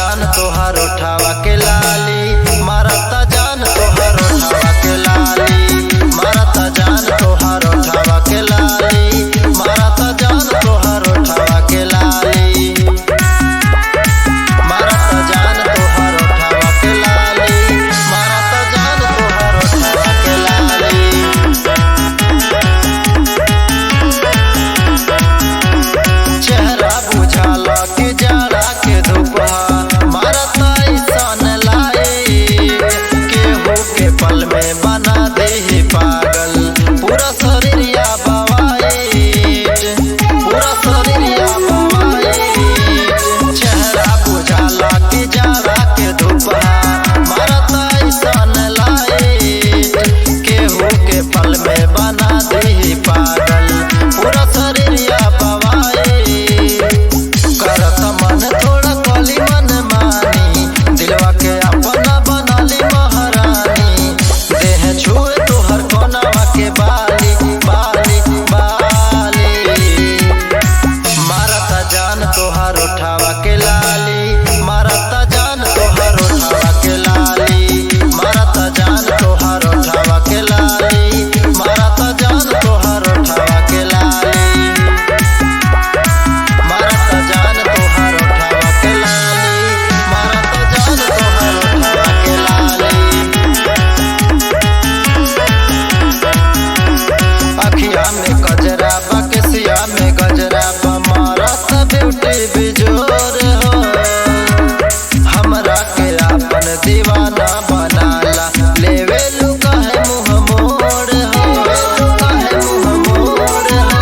जान तोहार उठावा के लाली, मारता जान तोहार उठावा के लाली, मारता जान तोहार उठावा के लाली, मारता जान तोहार उठावा के लाली, मारता जान तोहार उठावा के लाली, मारता जान तोहार उठावा के लाली। चेहरा बुझाला कि जाड़ा के धुपा मारता ऐसन लाई, केहू के पल में बना दे पागल, पूरा शरीरिया बवाईट, पूरा शरीरिया बवाईट। चेहरा बुझाला कि जाड़ा के धुपा मारता ऐसन लाई, केहू के पल में बना दे पागल, पूरा शरीरिया करत मन थोड़ा कली मन मानी, दिलवा के अपना बनाली महारानी, देह छुए तोहर कोनवा के बाली बाली बाली, मारता जान तोहार उठावा के लाली, मारता जान तोहार उठावा के लाली, मारता जान तोहार उठावा के लाली, मारता जान तोहार उठावा के लाली, मारता जान तोहार उठावा के लाली, मारता जान तोहार उठावा के लाली। अखिया में गजरा बा केसिया में गजरा बा, मारत ब्यूटी बिजोर हो, हमरा के अपन दीवाना बनाला, लेवे लुका है मुँह मोड़ हो, लुका है मुँह मोड़ हो।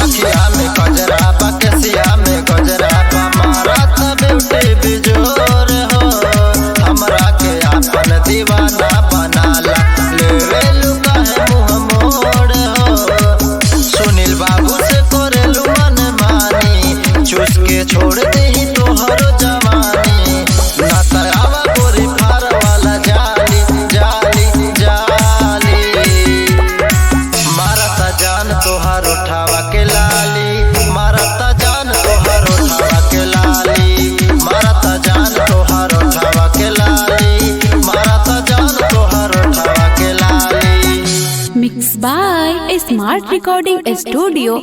अखिया में गजरा बा केसिया में गजरा बा, मारत ब्यूटी बिजोर हो, हमरा के अपन दीवाना बनाला, लेवे लुका है मुँह मोड़ हो। सुनील बाबू से करेलू मन मानी, चूस के छोड़ दी तोहरो जवानी, ना तरावा गोरी फार वाला जाली जाली जाली, मारता जान तोहार उठावा के लाली, मारता जान तोहार उठावा के लाली, मारता जान तोहार उठावा के लाली, मारता जान तोहार उठावा के लाली। Mixed by Smart Recording Studio.